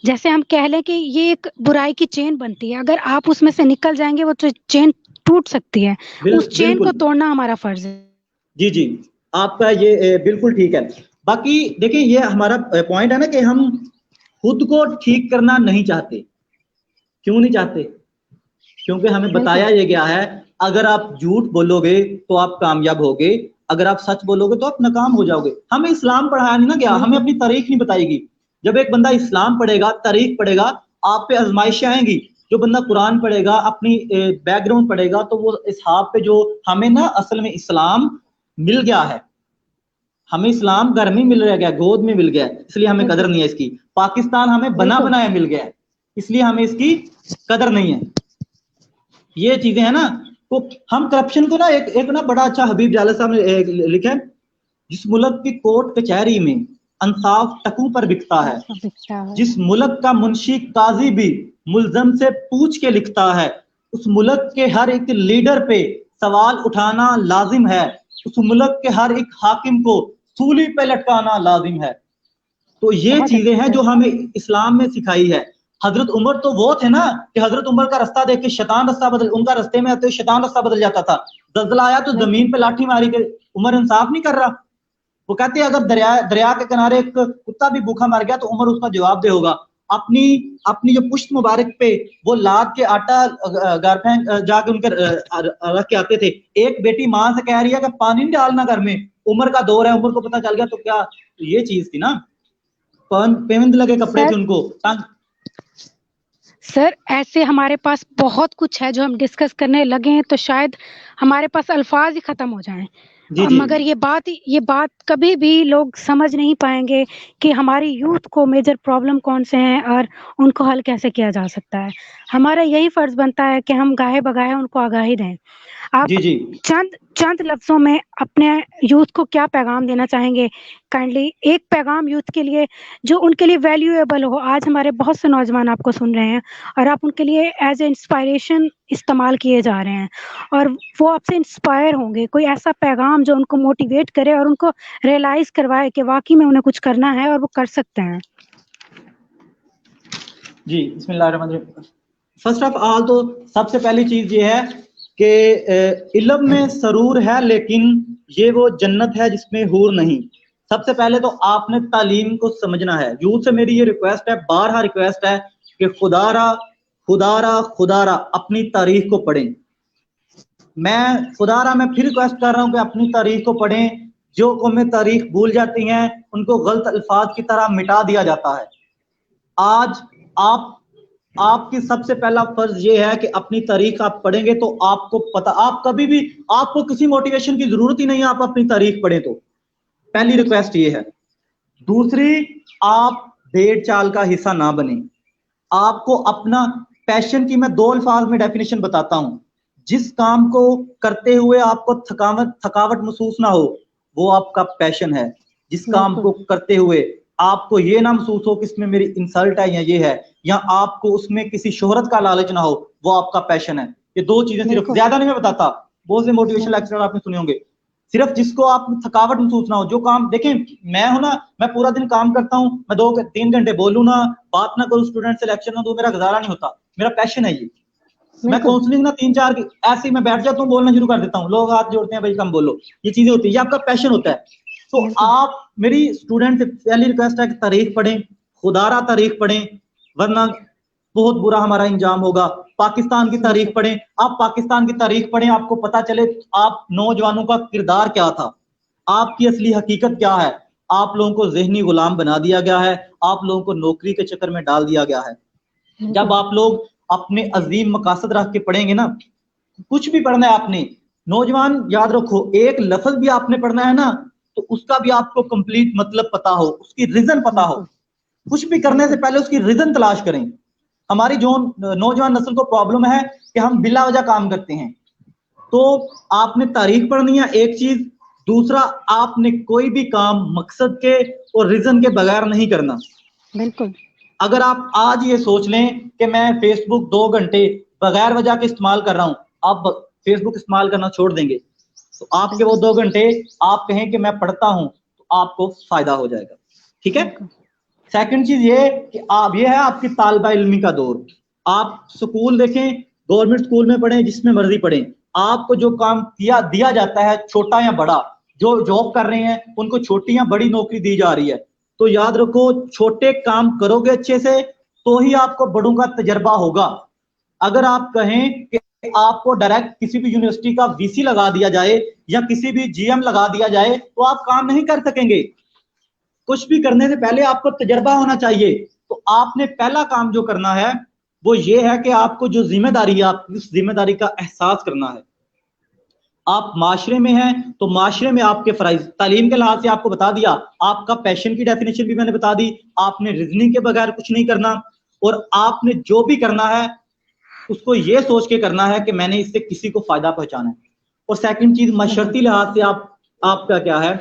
جیسے ہم کہہ لیں کہ یہ ایک برائی کی چین بنتی ہے, اگر آپ اس میں سے نکل جائیں گے وہ چین ٹوٹ سکتی ہے, اس چین کو توڑنا ہمارا فرض ہے. جی آپ کا یہ بالکل ٹھیک ہے. باقی دیکھیں یہ ہمارا پوائنٹ ہے نا کہ ہم خود کو ٹھیک کرنا نہیں چاہتے. کیوں نہیں چاہتے؟ کیونکہ ہمیں بتایا یہ گیا ہے اگر آپ جھوٹ بولو گے تو آپ کامیاب ہوگے, اگر آپ سچ بولو گے تو آپ ناکام ہو جاؤ گے. ہمیں اسلام پڑھایا نہیں نا گیا, ہمیں اپنی تاریخ نہیں بتائے گی. جب ایک بندہ اسلام پڑھے گا, تاریخ پڑھے گا, آپ پہ آزمائشیں آئیں گی, جو بندہ قرآن پڑھے گا, اپنی بیک گراؤنڈ پڑھے گا, تو وہ اصحاب پہ جو ہمیں نا اصل میں اسلام مل گیا ہے, ہمیں اسلام گھر میں مل گیا, گود میں مل گیا, اس لیے ہمیں قدر نہیں ہے اس کی. پاکستان ہمیں بنا بنایا مل گیا ہے, اس لیے ہمیں اس کی قدر نہیں ہے. یہ چیزیں ہیں نا. تو ہم کرپشن کو نا ایک نا بڑا اچھا حبیب جالد صاحب نے لکھا ہے, جس ملک کی کورٹ کچہری میں انصاف ٹکو پر بکتا ہے, جس ملک کا منشی قاضی بھی ملزم سے پوچھ کے لکھتا ہے, اس ملک کے ہر ایک لیڈر پہ سوال اٹھانا لازم ہے, اس ملک کے ہر ایک حاکم کو سولی پہ لٹکانا لازم ہے. تو یہ چیزیں ہیں جو ہمیں اسلام میں سکھائی ہے. حضرت عمر تو وہ تھے نا کہ حضرت عمر کا رستہ دیکھ کے شیطان رستہ بدل, ان کا رستے میں آتے شیطان رستہ بدل جاتا تھا. زلزلہ آیا تو زمین پہ لاٹھی ماری کہ عمر انصاف نہیں کر رہا. وہ کہتے ہیں اگر دریا کے کنارے ایک کتا بھی بھوکا مر گیا تو عمر اس کا جواب دے ہوگا. اپنی جو پشت مبارک پہ وہ لاد کے آٹا گھر پھینک جا کے ان کے رکھ کے آتے تھے. ایک بیٹی ماں سے کہہ رہی ہے کہ پانی نہیں ڈالنا گھر میں, عمر کا دور ہے, عمر کو پتہ چل گیا تو کیا یہ چیز تھی نا, پیوند لگے کپڑے تھے ان کو. سر ایسے ہمارے پاس بہت کچھ ہے جو ہم ڈسکس کرنے لگے ہیں تو شاید ہمارے پاس الفاظ ہی ختم ہو جائیں. مگر یہ بات کبھی بھی لوگ سمجھ نہیں پائیں گے کہ ہماری یوتھ کو میجر پرابلم کون سے ہیں اور ان کو حل کیسے کیا جا سکتا ہے. ہمارا یہی فرض بنتا ہے کہ ہم گاہے بگاہے ان کو آگاہی دیں. آپ چند لفظوں میں اپنے یوتھ کو کیا پیغام دینا چاہیں گے؟ کائنڈلی ایک پیغام یوتھ کے لیے جو ان کے لیے ویلیویبل ہو. آج ہمارے بہت سے نوجوان آپ کو سن رہے ہیں اور آپ ان کے لیے ایز اے انسپائریشن استعمال کیے جا رہے ہیں اور وہ آپ سے انسپائر ہوں گے. کوئی ایسا پیغام جو ان کو موٹیویٹ کرے اور ان کو ریئلائز کروائے کہ واقعی میں انہیں کچھ کرنا ہے اور وہ کر سکتے ہیں. جی بسم اللہ الرحمن الرحیم. فرسٹ آف آل تو سب سے پہلی چیز یہ ہے کہ علم میں سرور ہے لیکن یہ وہ جنت ہے جس میں حور نہیں. سب سے پہلے تو آپ نے تعلیم کو سمجھنا ہے. یوتھ سے میری یہ ریکویسٹ ہے, بارہا ریکویسٹ ہے کہ خدا را اپنی تاریخ کو پڑھیں. میں پھر ریکویسٹ کر رہا ہوں کہ اپنی تاریخ کو پڑھیں. جو قومیں تاریخ بھول جاتی ہیں ان کو غلط الفاظ کی طرح مٹا دیا جاتا ہے. آج آپ کی سب سے پہلا فرض یہ ہے کہ اپنی تاریخ آپ پڑھیں گے تو آپ کو پتہ, آپ کبھی بھی آپ کو کسی موٹیویشن کی ضرورت ہی نہیں ہے, آپ اپنی تاریخ پڑھیں. تو پہلی ریکویسٹ یہ ہے. دوسری, آپ بھیڑ چال کا حصہ نہ بنیں. آپ کو اپنا پیشن کی میں 2 الفاظ میں ڈیفینیشن بتاتا ہوں. جس کام کو کرتے ہوئے آپ کو تھکاوٹ محسوس نہ ہو وہ آپ کا پیشن ہے. جس کام کو کرتے ہوئے آپ کو یہ نہ محسوس ہو کہ اس میں میری انسلٹ ہے یا یہ ہے, یا آپ کو اس میں کسی شہرت کا لالچ نہ ہو, وہ آپ کا پیشن ہے. یہ 2 چیزیں صرف, زیادہ نہیں میں بتاتا, بہت سے موٹیویشن لیکچر آپ نے سنے ہوں گے. صرف جس کو آپ تھکاوٹ محسوس نہ ہو, جو کام دیکھیں میں ہوں نا, میں پورا دن کام کرتا ہوں, میں 2-3 گھنٹے بولوں نا, بات نہ کروں, اسٹوڈنٹ سے لیکچر نہ دوں, میرا گزارا نہیں ہوتا. میرا پیشن ہے یہ. میں کاؤنسلنگ نہ 3-4 ایسے ہی میں بیٹھ جاتا ہوں, بولنا شروع کر دیتا ہوں, لوگ ہاتھ جوڑتے ہیں بھائی کم بولو. یہ چیزیں ہوتی ہیں, یہ آپ کا پیشن ہوتا ہے. تو آپ میری اسٹوڈنٹ سے پہلی ریکویسٹ ہے کہ تاریخ پڑھیں, خدا را تاریخ پڑھیں, ورنہ بہت برا ہمارا انجام ہوگا. پاکستان کی تاریخ پڑھیں. آپ پاکستان کی تاریخ پڑھیں, آپ کو پتا چلے آپ نوجوانوں کا کردار کیا تھا, آپ کی اصلی حقیقت کیا ہے. آپ لوگوں کو ذہنی غلام بنا دیا گیا ہے, آپ لوگوں کو نوکری کے چکر میں ڈال دیا گیا ہے. جب آپ لوگ اپنے عظیم مقاصد رکھ کے پڑھیں گے نا, کچھ بھی پڑھنا ہے آپ نے, نوجوان یاد رکھو, ایک لفظ بھی آپ نے پڑھنا ہے نا تو اس کا بھی آپ کو کمپلیٹ مطلب پتا ہو, اس کی ریزن پتا ہو. کچھ بھی کرنے سے پہلے اس کی ریزن تلاش کریں. ہماری جو نوجوان نسل کو پرابلم ہے کہ ہم بلا وجہ کام کرتے ہیں. تو آپ نے تاریخ پڑھنی ہے ایک چیز. دوسرا, آپ نے کوئی بھی کام مقصد کے اور ریزن کے بغیر نہیں کرنا. بالکل. اگر آپ آج یہ سوچ لیں کہ میں فیس بک 2 گھنٹے بغیر وجہ کے استعمال کر رہا ہوں, آپ فیس بک استعمال کرنا چھوڑ دیں گے تو آپ کے وہ 2 گھنٹے آپ کہیں کہ میں پڑھتا ہوں تو آپ کو فائدہ ہو جائے گا. ٹھیک ہے. سیکنڈ چیز یہ کہ یہ ہے آپ کی طالبہ علمی کا دور. آپ سکول دیکھیں, گورنمنٹ سکول میں پڑھیں, جس میں مرضی پڑھیں, آپ کو جو کام دیا جاتا ہے چھوٹا یا بڑا, جو جاب کر رہے ہیں ان کو چھوٹی یا بڑی نوکری دی جا رہی ہے, تو یاد رکھو چھوٹے کام کرو گے اچھے سے تو ہی آپ کو بڑوں کا تجربہ ہوگا. اگر آپ کہیں کہ آپ کو ڈائریکٹ کسی بھی یونیورسٹی کا وی سی لگا دیا جائے یا کسی بھی جی ایم لگا دیا جائے تو آپ کام نہیں کر سکیں گے. کچھ بھی کرنے سے پہلے آپ کو تجربہ ہونا چاہیے. تو آپ نے پہلا کام جو کرنا ہے وہ یہ ہے کہ آپ کو جو ذمہ داری ہے آپ اس ذمہ داری کا احساس کرنا ہے. آپ معاشرے میں ہیں تو معاشرے میں آپ کے فرائض. تعلیم کے لحاظ سے آپ کو بتا دیا, آپ کا پیشن کی ڈیفینیشن بھی میں نے بتا دی. آپ نے ریزننگ کے بغیر کچھ نہیں کرنا, اور آپ نے جو بھی کرنا ہے اس کو یہ سوچ کے کرنا ہے کہ میں نے اس سے کسی کو فائدہ پہنچانا ہے. اور سیکنڈ چیز معاشرتی لحاظ سے آپ کا کیا ہے,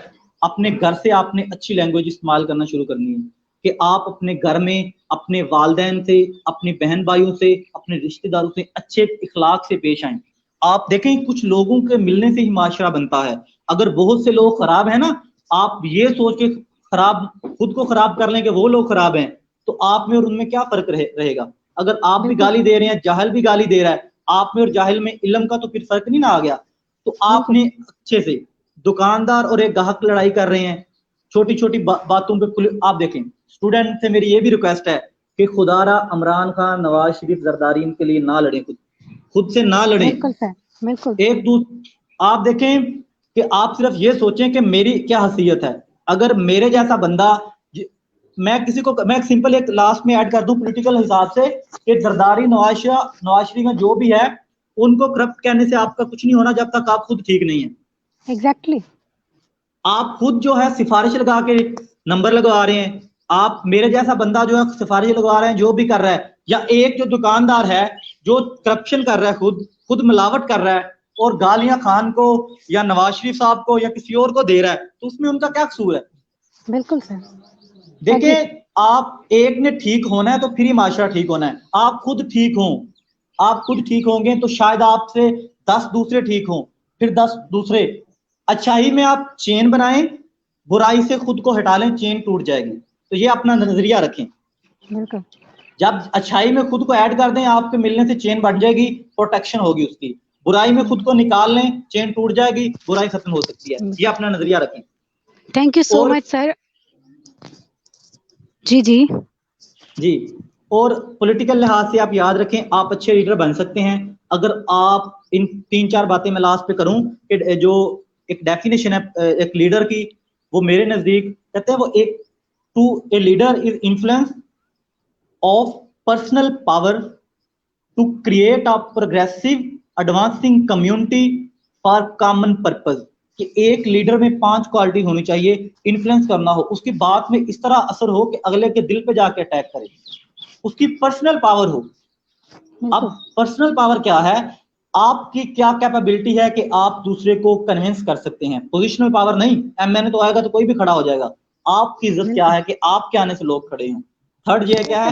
اپنے گھر سے آپ نے اچھی لینگویج استعمال کرنا شروع کرنی ہے کہ آپ اپنے گھر میں اپنے والدین سے, اپنے بہن بھائیوں سے, اپنے رشتہ داروں سے اچھے اخلاق سے پیش آئیں. آپ دیکھیں کچھ لوگوں کے ملنے سے ہی معاشرہ بنتا ہے. اگر بہت سے لوگ خراب ہیں نا, آپ یہ سوچ کے خود کو خراب کر لیں کہ وہ لوگ خراب ہیں, تو آپ میں اور ان میں کیا فرق رہے گا. اگر آپ بھی گالی دے رہے ہیں, جاہل بھی گالی دے رہا ہے, آپ میں اور جاہل میں علم کا تو پھر فرق نہیں نہ آ گیا. تو آپ نے اچھے سے, دکاندار اور ایک گاہک لڑائی کر رہے ہیں چھوٹی چھوٹی باتوں پہ. آپ دیکھیں اسٹوڈنٹ سے میری یہ بھی ریکویسٹ ہے کہ خدا را عمران خان, نواز شریف, زرداری ان کے لیے نہ لڑیں, خود سے نہ لڑیں. بالکل ایک آپ دیکھیں کہ آپ صرف یہ سوچیں کہ میری کیا حیثیت ہے. اگر میرے جیسا بندہ, میں کسی کو, میں سمپل ایک لاسٹ میں ایڈ کر دوں پولیٹیکل حساب سے کہ زرداری, نواز شریف میں جو بھی ہے, ان کو کرپٹ کہنے سے آپ کا کچھ نہیں ہونا جب تک آپ خود ٹھیک نہیں ہیں. ایگزیکٹلی. آپ خود جو ہے سفارش لگا کے نمبر لگوا رہے ہیں. آپ میرے جیسا بندہ جو ہے سفارش لگوا رہے ہیں جو بھی کر رہا ہے, یا ایک جو دکاندار ہے جو کرپشن کر رہا ہے, خود ملاوٹ کر رہا ہے اور گالیاں خان کو یا نواز شریف صاحب کو یا کسی اور کو دے رہا ہے, تو اس میں ان کا کیا قصور ہے. بالکل سر. دیکھیں آپ ایک نے ٹھیک ہونا ہے تو پھر ہی معاشرہ ٹھیک ہونا ہے. آپ خود ٹھیک ہوں, آپ خود ٹھیک ہوں گے تو شاید آپ سے 10 دوسرے ٹھیک ہوں, پھر 10 دوسرے. اچھائی میں آپ چین بنائیں, برائی سے خود کو ہٹا لیں, چین ٹوٹ جائے گی. تو یہ اپنا نظریہ رکھیں. بالکل. جب اچھائی میں خود کو ایڈ کر دیں, آپ کے ملنے سے چین بن جائے گی, پروٹیکشن ہوگی اس کی. برائی میں خود کو نکال لیں, چین ٹوٹ جائے گی, برائی ختم ہو سکتی ہے. یہ اپنا نظریہ رکھیں. تھینک یو سو اور مچ سر. جی اور پولیٹیکل لحاظ سے آپ یاد رکھیں, آپ اچھے لیڈر بن سکتے ہیں اگر آپ ان 3-4 باتیں میں لاسٹ پہ کروں کہ جو ایک ڈیفینیشن ہے ایک لیڈر کی, وہ میرے نزدیک کہتے ہیں وہ ایک to a leader is influence of personal power to create a progressive advancing community for common purpose. کہ ایک لیڈر میں 5 کوالٹی ہونی چاہیے. انفلوئنس کرنا ہو, اس کی بات میں اس طرح اثر ہو کہ اگلے کے دل پہ جا کے اٹیک کرے. اس کی پرسنل پاور ہو. اب پرسنل پاور کیا ہے, آپ کی کیا کیپیبلٹی ہے کہ آپ دوسرے کو کنونس کر سکتے ہیں. پوزیشنل پاور نہیں, MN تو آئے گا تو کوئی بھی کھڑا ہو جائے گا. آپ کی عزت کیا ہے کہ آپ کے آنے سے لوگ کھڑے ہیں. تھرڈ یہ کیا ہے,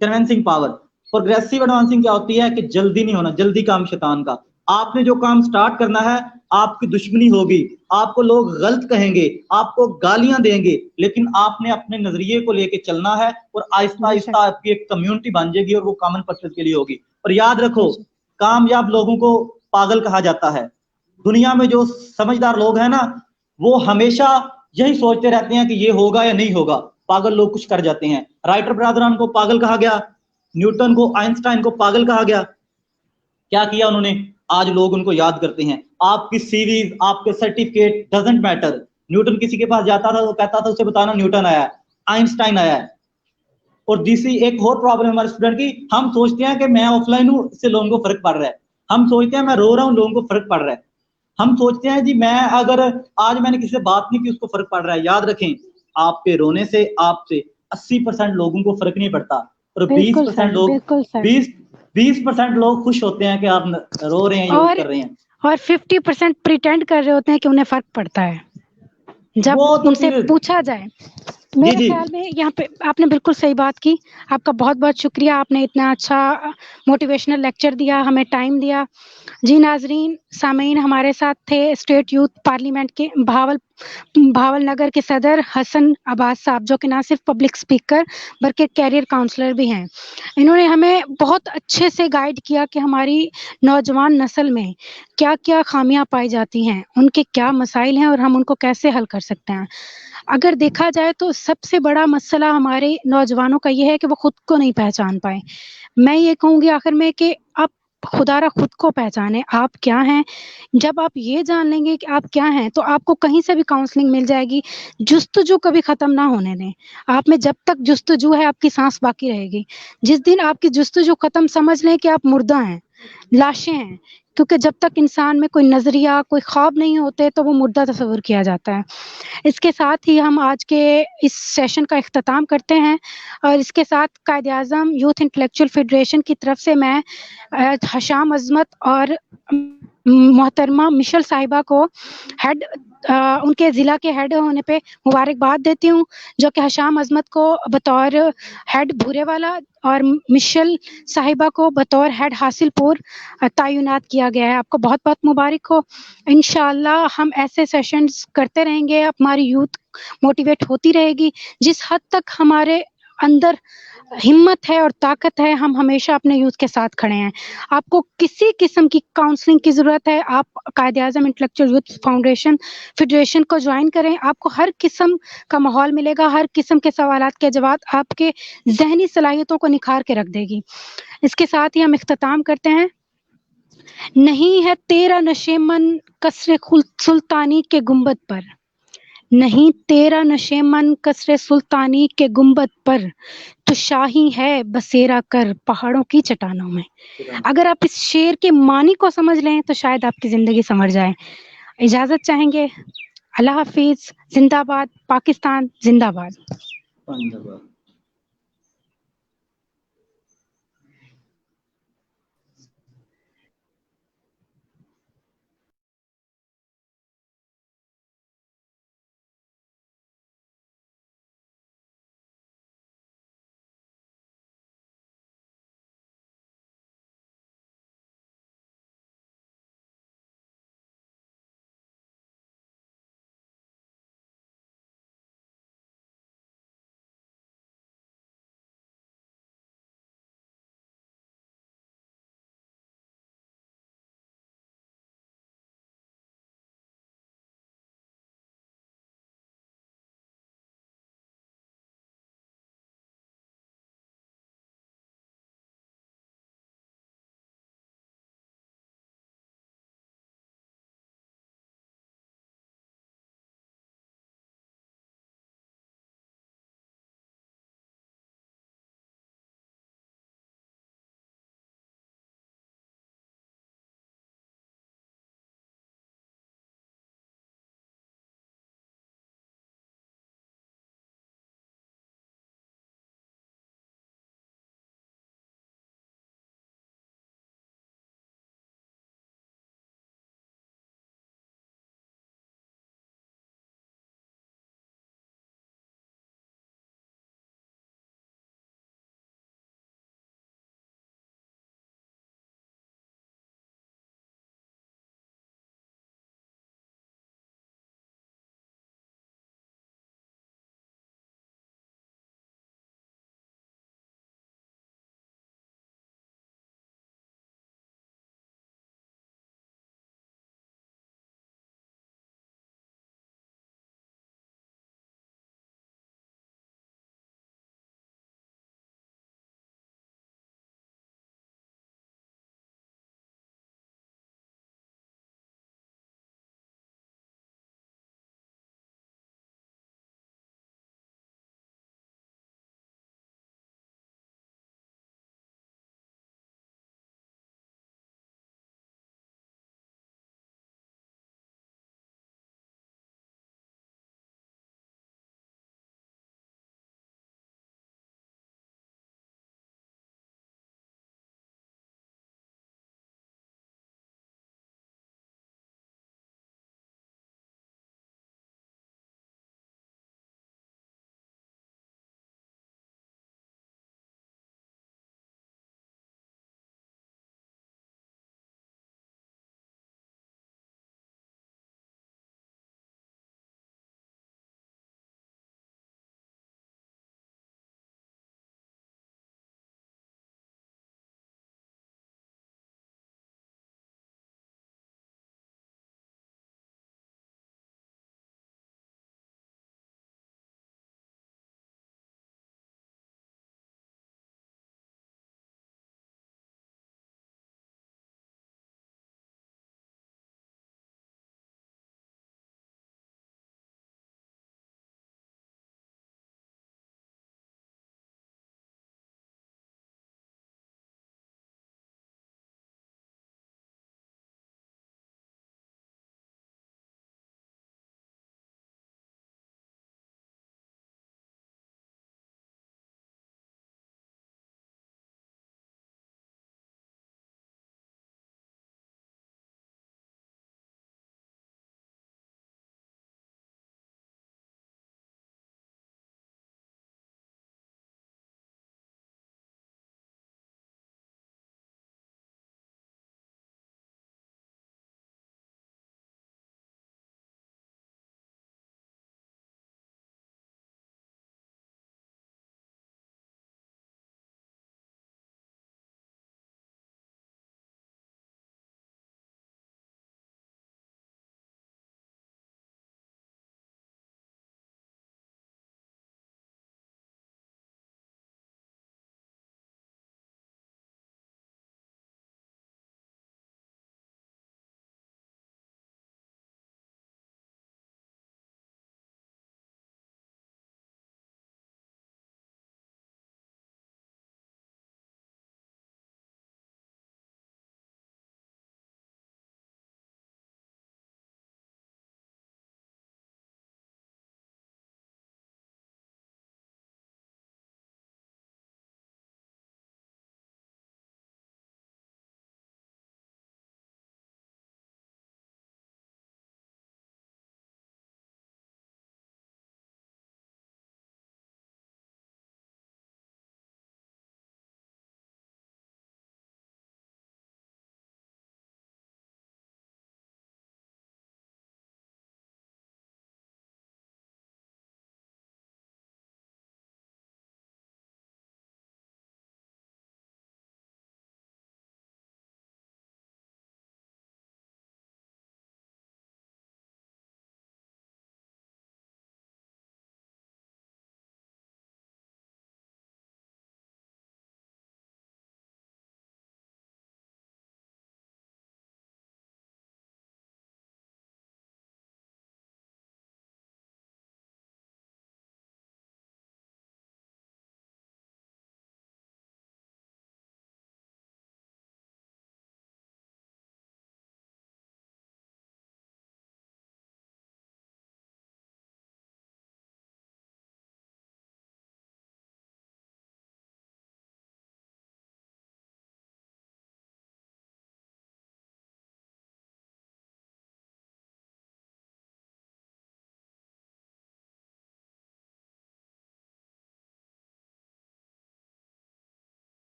کنونسنگ پاور. پروگریسو ایڈوانسنگ کیا ہوتی ہے کہ جلدی نہیں ہونا, جلدی کام شیطان کا. آپ نے جو کام سٹارٹ کرنا ہے, آپ کی دشمنی ہوگی, آپ کو لوگ غلط کہیں گے, آپ کو گالیاں دیں گے, لیکن آپ نے اپنے نظریے کو لے کے چلنا ہے اور آہستہ آہستہ آپ کی ایک کمیونٹی بن جائے گی اور وہ کامن پرپز کے لیے ہوگی. اور یاد رکھو, کامیاب لوگوں کو پاگل کہا جاتا ہے. دنیا میں جو سمجھدار لوگ ہیں نا, وہ ہمیشہ یہی سوچتے رہتے ہیں کہ یہ ہوگا یا نہیں ہوگا. پاگل لوگ کچھ کر جاتے ہیں. رائٹر برادران کو پاگل کہا گیا, نیوٹن کو, آئنسٹائن کو پاگل کہا گیا. کیا کیا انہوں نے, آج لوگ ان کو یاد کرتے ہیں. آپ کی سیریز, آپ کے سرٹیفکیٹ ڈزنٹ میٹر. نیوٹن کسی کے پاس جاتا تھا, وہ کہتا تھا اسے بتانا نیوٹن آیا ہے, آئنسٹائن آیا ہے. اور دوسری ایک اور پرابلم ہمارے اسٹوڈنٹ کی, ہم سوچتے ہیں کہ میں آف لائن ہوں, اس سے لوگوں کو فرق پڑ رہا ہے. ہم سوچتے ہیں میں رو رہا ہوں, لوگوں کو فرق پڑ رہا ہے. ہم سوچتے ہیں جی میں اگر آج میں نے کسی سے بات نہیں کی اس کو فرق پڑ رہا ہے. یاد رکھیں, آپ کے رونے سے آپ سے 80% لوگوں کو فرق نہیں پڑتا, اور 20% لوگ 20% لوگ خوش ہوتے ہیں کہ آپ رو رہے ہیں یا کر رہے ہیں, اور 50% پریٹینڈ کر رہے ہوتے ہیں کہ انہیں فرق پڑتا ہے جب وہ تو ان سے پھر پوچھا جائے. میرے خیال میں یہاں پہ آپ نے بالکل صحیح بات کی. آپ کا بہت بہت شکریہ, آپ نے اتنا اچھا موٹیویشنل لیکچر دیا, ہمیں ٹائم دیا. جی ناظرین, سامعین, ہمارے ساتھ تھے اسٹیٹ یوتھ پارلیمنٹ کے بھاول نگر کے صدر حسن عباس صاحب, جو کہ نہ صرف پبلک اسپیکر بلکہ کیریئر کاؤنسلر بھی ہیں. انہوں نے ہمیں بہت اچھے سے گائیڈ کیا کہ ہماری نوجوان نسل میں کیا کیا خامیاں پائی جاتی ہیں, ان کے کیا مسائل ہیں اور ہم ان کو کیسے حل کر سکتے ہیں. اگر دیکھا جائے تو سب سے بڑا مسئلہ ہمارے نوجوانوں کا یہ ہے کہ وہ خود کو نہیں پہچان پائے. میں یہ کہوں گی آخر میں کہ آپ خدا را خود کو پہچانے، آپ کیا ہیں. جب آپ یہ جان لیں گے کہ آپ کیا ہیں تو آپ کو کہیں سے بھی کاؤنسلنگ مل جائے گی. جستجو کبھی ختم نہ ہونے دیں. آپ میں جب تک جستجو ہے آپ کی سانس باقی رہے گی. جس دن آپ کی جستجو ختم، سمجھ لیں کہ آپ مردہ ہیں، لاشیں ہیں. کیونکہ جب تک انسان میں کوئی نظریہ، کوئی خواب نہیں ہوتے تو وہ مردہ تصور کیا جاتا ہے. اس کے ساتھ ہی ہم آج کے اس سیشن کا اختتام کرتے ہیں، اور اس کے ساتھ Quaid Azam youth intellectual federation کی طرف سے میں حشام عظمت اور محترمہ مشل صاحبہ کو ہیڈ، ان کے ضلع کے ہیڈ ہونے پہ مبارکباد دیتی ہوں، جو کہ حشام عظمت کو بطور ہیڈ بھورے والا اور مشل صاحبہ کو بطور ہیڈ حاصل پور تعینات کیا گیا ہے. آپ کو بہت بہت مبارک ہو. انشاءاللہ ہم ایسے سیشنز کرتے رہیں گے، ہماری یوتھ موٹیویٹ ہوتی رہے گی. جس حد تک ہمارے اندر ہمت ہے اور طاقت ہے، ہم ہمیشہ اپنے یوتھ کے ساتھ کھڑے ہیں. آپ کو کسی قسم کی کاؤنسلنگ کی ضرورت ہے، آپ Quaid Azam intellectual youth foundation federation کو جوائن کریں. آپ کو ہر قسم کا ماحول ملے گا، ہر قسم کے سوالات کے جواب آپ کے ذہنی صلاحیتوں کو نکھار کے رکھ دے گی. اس کے ساتھ ہی ہم اختتام کرتے ہیں. نہیں ہے تیرا نشے من قصر سلطانی کے گنبد پر، نہیں تیرا نشے من قصر سلطانی کے گنبد پر، تو شاہی ہے بسیرا کر پہاڑوں کی چٹانوں میں. اگر آپ اس شعر کے معنی کو سمجھ لیں تو شاید آپ کی زندگی سنور جائے. اجازت چاہیں گے. اللہ حافظ. زندہ باد پاکستان، زندہ باد.